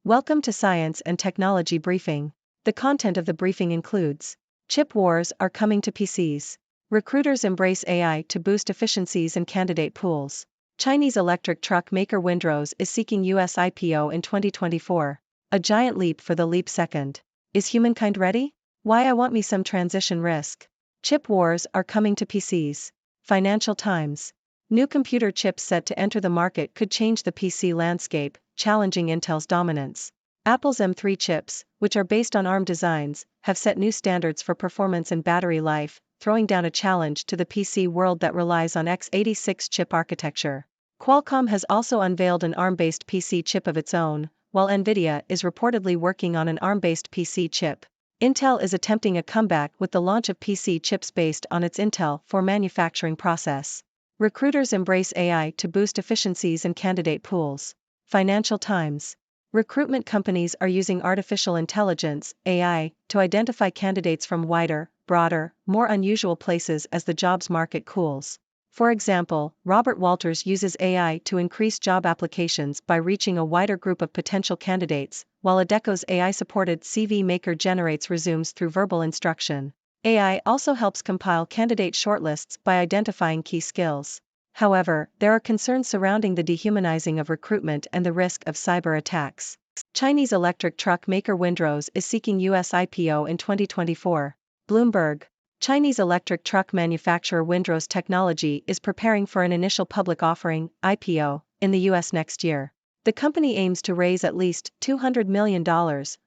Welcome to Science and Technology Briefing. The content of the briefing includes: chip wars are coming to PCs. Recruiters embrace AI to boost efficiencies in candidate pools. Chinese electric truck maker Windrose is seeking US IPO in 2024. A giant leap for the leap second. Is humankind ready? Why I want me some transition risk. Chip wars are coming to PCs. Financial Times. New computer chips set to enter the market could change the PC landscape, challenging Intel's dominance. Apple's M3 chips, which are based on ARM designs, have set new standards for performance and battery life, throwing down a challenge to the PC world that relies on x86 chip architecture. Qualcomm has also unveiled an ARM-based PC chip of its own, while Nvidia is reportedly working on an ARM-based PC chip. Intel is attempting a comeback with the launch of PC chips based on its Intel 4 manufacturing process. Recruiters embrace AI to boost efficiencies in candidate pools. Financial Times. Recruitment companies are using artificial intelligence, AI, to identify candidates from wider, broader, more unusual places as the jobs market cools. For example, Robert Walters uses AI to increase job applications by reaching a wider group of potential candidates, while Adecco's AI-supported CV Maker generates resumes through verbal instruction. AI also helps compile candidate shortlists by identifying key skills. However, there are concerns surrounding the dehumanizing of recruitment and the risk of cyber attacks. Chinese electric truck maker Windrose is seeking US IPO in 2024. Bloomberg. Chinese electric truck manufacturer Windrose Technology is preparing for an initial public offering, IPO, in the US next year. The company aims to raise at least $200 million,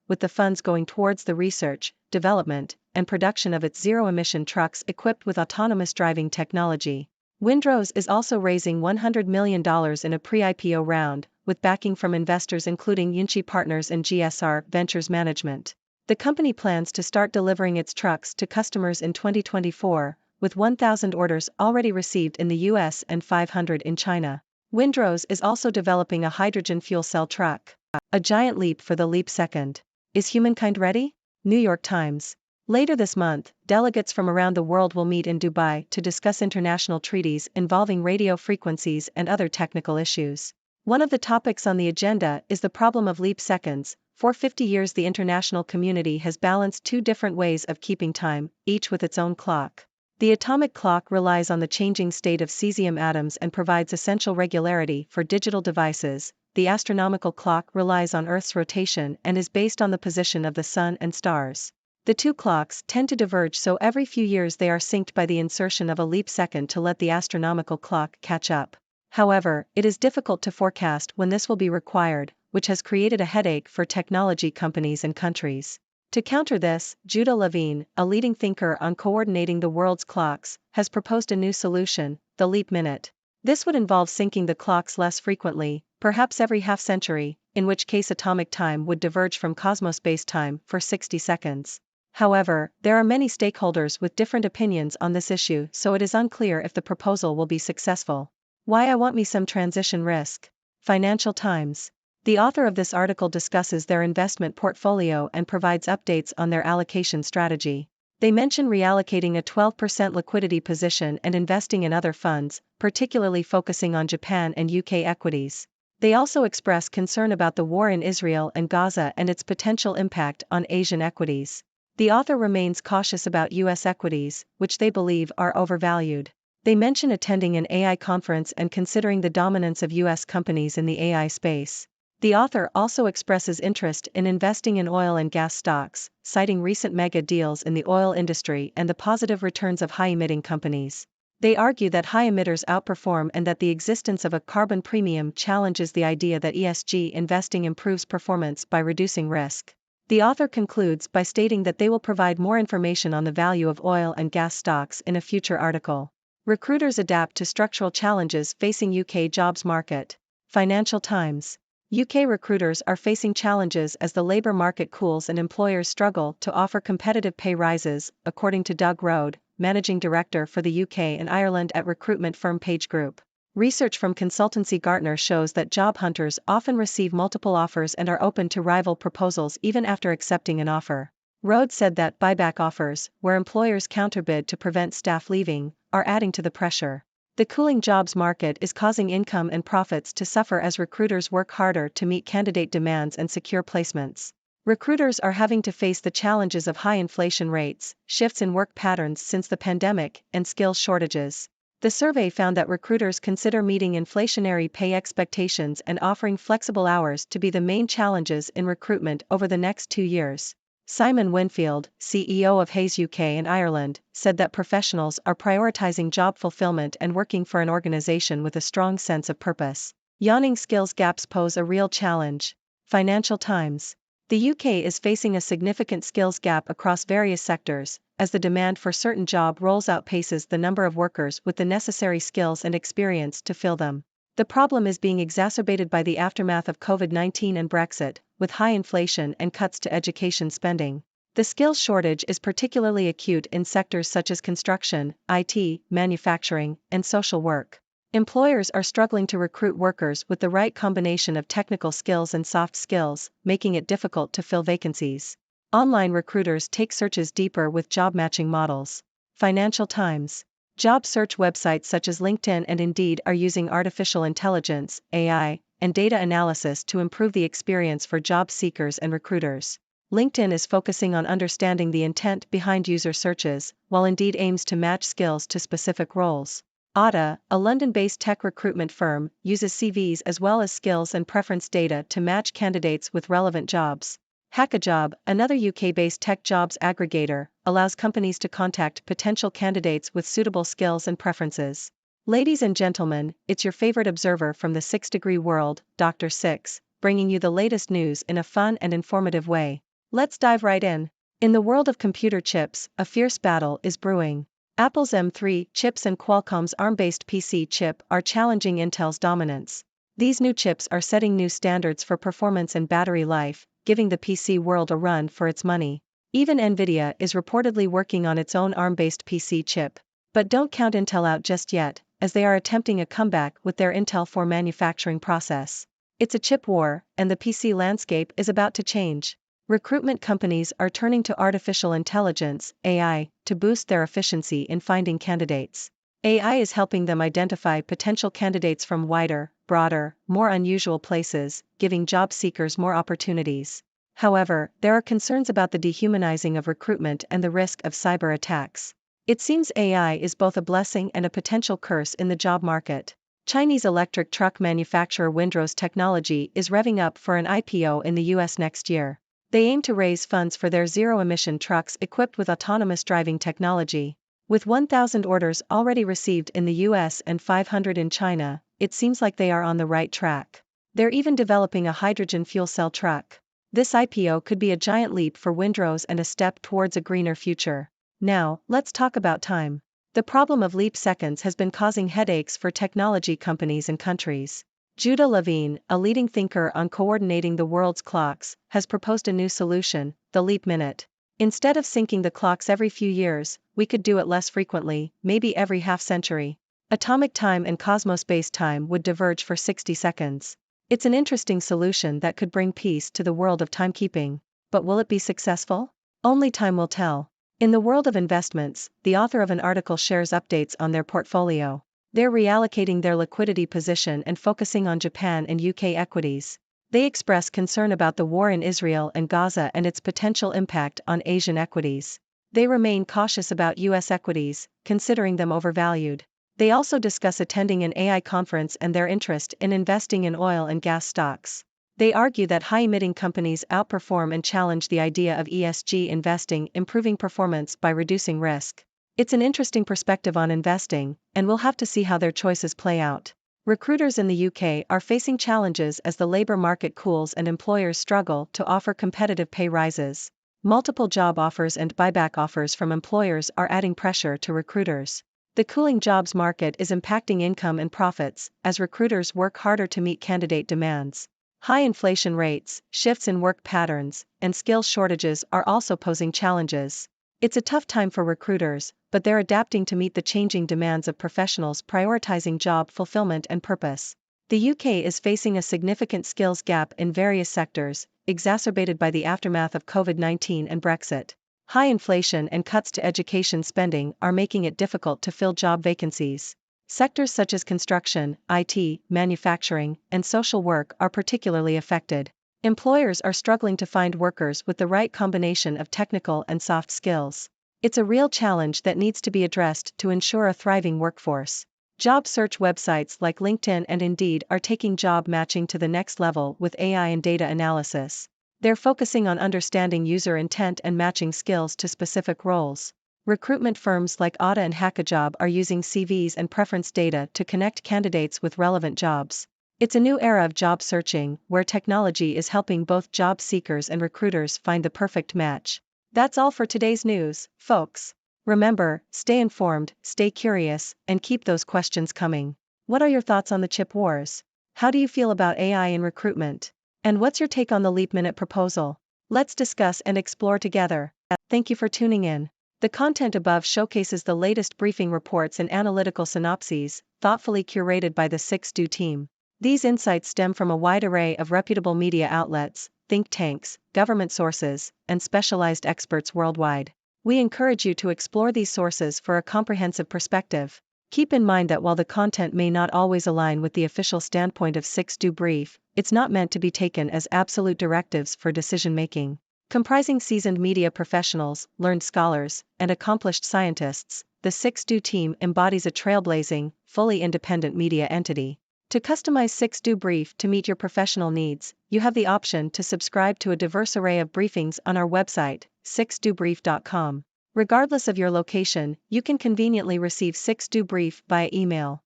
with the funds going towards the research, development, and production of its zero-emission trucks equipped with autonomous driving technology. Windrose is also raising $100 million in a pre-IPO round, with backing from investors including Yunxi Partners and GSR Ventures Management. The company plans to start delivering its trucks to customers in 2024, with 1,000 orders already received in the US and 500 in China. Windrose is also developing a hydrogen fuel cell truck. A giant leap for the leap second. Is humankind ready? New York Times. Later this month, delegates from around the world will meet in Dubai to discuss international treaties involving radio frequencies and other technical issues. One of the topics on the agenda is the problem of leap seconds. For 50 years the international community has balanced two different ways of keeping time, each with its own clock. The atomic clock relies on the changing state of cesium atoms and provides essential regularity for digital devices. The astronomical clock relies on Earth's rotation and is based on the position of the sun and stars. The two clocks tend to diverge, so every few years they are synced by the insertion of a leap second to let the astronomical clock catch up. However, it is difficult to forecast when this will be required, which has created a headache for technology companies and countries. To counter this, Judah Levine, a leading thinker on coordinating the world's clocks, has proposed a new solution, the leap minute. This would involve syncing the clocks less frequently, perhaps every half-century, in which case atomic time would diverge from cosmos-based time for 60 seconds. However, there are many stakeholders with different opinions on this issue, so it is unclear if the proposal will be successful. Why I want me some transition risk. Financial Times. The author of this article discusses their investment portfolio and provides updates on their allocation strategy. They mention reallocating a 12% liquidity position and investing in other funds, particularly focusing on Japan and UK equities. They also express concern about the war in Israel and Gaza and its potential impact on Asian equities. The author remains cautious about US equities, which they believe are overvalued. They mention attending an AI conference and considering the dominance of US companies in the AI space. The author also expresses interest in investing in oil and gas stocks, citing recent mega deals in the oil industry and the positive returns of high-emitting companies. They argue that high emitters outperform and that the existence of a carbon premium challenges the idea that ESG investing improves performance by reducing risk. The author concludes by stating that they will provide more information on the value of oil and gas stocks in a future article. Recruiters adapt to structural challenges facing UK jobs market. Financial Times. UK recruiters are facing challenges as the labour market cools and employers struggle to offer competitive pay rises, according to Doug Rode, Managing Director for the UK and Ireland at recruitment firm Page Group. Research from consultancy Gartner shows that job hunters often receive multiple offers and are open to rival proposals even after accepting an offer. Rode said that buyback offers, where employers counterbid to prevent staff leaving, are adding to the pressure. The cooling jobs market is causing income and profits to suffer as recruiters work harder to meet candidate demands and secure placements. Recruiters are having to face the challenges of high inflation rates, shifts in work patterns since the pandemic, and skills shortages. The survey found that recruiters consider meeting inflationary pay expectations and offering flexible hours to be the main challenges in recruitment over the next 2 years. Simon Winfield, CEO of Hayes UK and Ireland, said that professionals are prioritizing job fulfillment and working for an organization with a strong sense of purpose. Yawning skills gaps pose a real challenge. Financial Times. The UK is facing a significant skills gap across various sectors, as the demand for certain job roles outpaces the number of workers with the necessary skills and experience to fill them. The problem is being exacerbated by the aftermath of COVID-19 and Brexit, with high inflation and cuts to education spending. The skills shortage is particularly acute in sectors such as construction, IT, manufacturing, and social work. Employers are struggling to recruit workers with the right combination of technical skills and soft skills, making it difficult to fill vacancies. Online recruiters take searches deeper with job matching models. Financial Times. Job search websites such as LinkedIn and Indeed are using artificial intelligence, AI, and data analysis to improve the experience for job seekers and recruiters. LinkedIn is focusing on understanding the intent behind user searches, while Indeed aims to match skills to specific roles. Ata, a London-based tech recruitment firm, uses CVs as well as skills and preference data to match candidates with relevant jobs. Hackajob, another UK-based tech jobs aggregator, allows companies to contact potential candidates with suitable skills and preferences. Ladies and gentlemen, it's your favorite observer from the 6-degree world, Dr. Six, bringing you the latest news in a fun and informative way. Let's dive right in. In the world of computer chips, a fierce battle is brewing. Apple's M3 chips and Qualcomm's ARM-based PC chip are challenging Intel's dominance. These new chips are setting new standards for performance and battery life, giving the PC world a run for its money. Even Nvidia is reportedly working on its own ARM-based PC chip. But don't count Intel out just yet, as they are attempting a comeback with their Intel 4 manufacturing process. It's a chip war, and the PC landscape is about to change. Recruitment companies are turning to artificial intelligence, AI, to boost their efficiency in finding candidates. AI is helping them identify potential candidates from wider, broader, more unusual places, giving job seekers more opportunities. However, there are concerns about the dehumanizing of recruitment and the risk of cyber attacks. It seems AI is both a blessing and a potential curse in the job market. Chinese electric truck manufacturer Windrose Technology is revving up for an IPO in the US next year. They aim to raise funds for their zero-emission trucks equipped with autonomous driving technology. With 1,000 orders already received in the US and 500 in China, it seems like they are on the right track. They're even developing a hydrogen fuel cell truck. This IPO could be a giant leap for Windrose and a step towards a greener future. Now, let's talk about time. The problem of leap seconds has been causing headaches for technology companies and countries. Judah Levine, a leading thinker on coordinating the world's clocks, has proposed a new solution, the leap minute. Instead of syncing the clocks every few years, we could do it less frequently, maybe every half-century. Atomic time and cosmos-based time would diverge for 60 seconds. It's an interesting solution that could bring peace to the world of timekeeping. But will it be successful? Only time will tell. In the world of investments, the author of an article shares updates on their portfolio. They're reallocating their liquidity position and focusing on Japan and UK equities. They express concern about the war in Israel and Gaza and its potential impact on Asian equities. They remain cautious about US equities, considering them overvalued. They also discuss attending an AI conference and their interest in investing in oil and gas stocks. They argue that high-emitting companies outperform and challenge the idea of ESG investing, improving performance by reducing risk. It's an interesting perspective on investing, and we'll have to see how their choices play out. Recruiters in the UK are facing challenges as the labor market cools and employers struggle to offer competitive pay rises. Multiple job offers and buyback offers from employers are adding pressure to recruiters. The cooling jobs market is impacting income and profits, as recruiters work harder to meet candidate demands. High inflation rates, shifts in work patterns, and skills shortages are also posing challenges. It's a tough time for recruiters, but they're adapting to meet the changing demands of professionals prioritizing job fulfillment and purpose. The UK is facing a significant skills gap in various sectors, exacerbated by the aftermath of COVID-19 and Brexit. High inflation and cuts to education spending are making it difficult to fill job vacancies. Sectors such as construction, IT, manufacturing, and social work are particularly affected. Employers are struggling to find workers with the right combination of technical and soft skills. It's a real challenge that needs to be addressed to ensure a thriving workforce. Job search websites like LinkedIn and Indeed are taking job matching to the next level with AI and data analysis. They're focusing on understanding user intent and matching skills to specific roles. Recruitment firms like Audda and HackaJob are using CVs and preference data to connect candidates with relevant jobs. It's a new era of job searching, where technology is helping both job seekers and recruiters find the perfect match. That's all for today's news, folks. Remember, stay informed, stay curious, and keep those questions coming. What are your thoughts on the chip wars? How do you feel about AI in recruitment? And what's your take on the Leap Minute proposal? Let's discuss and explore together. Thank you for tuning in. The content above showcases the latest briefing reports and analytical synopses, thoughtfully curated by the 6Do team. These insights stem from a wide array of reputable media outlets, think tanks, government sources, and specialized experts worldwide. We encourage you to explore these sources for a comprehensive perspective. Keep in mind that while the content may not always align with the official standpoint of 6Do Brief, it's not meant to be taken as absolute directives for decision-making. Comprising seasoned media professionals, learned scholars, and accomplished scientists, the 6Do team embodies a trailblazing, fully independent media entity. To customize 6Do Brief to meet your professional needs, you have the option to subscribe to a diverse array of briefings on our website, 6dobrief.com. Regardless of your location, you can conveniently receive 6Do Brief via email.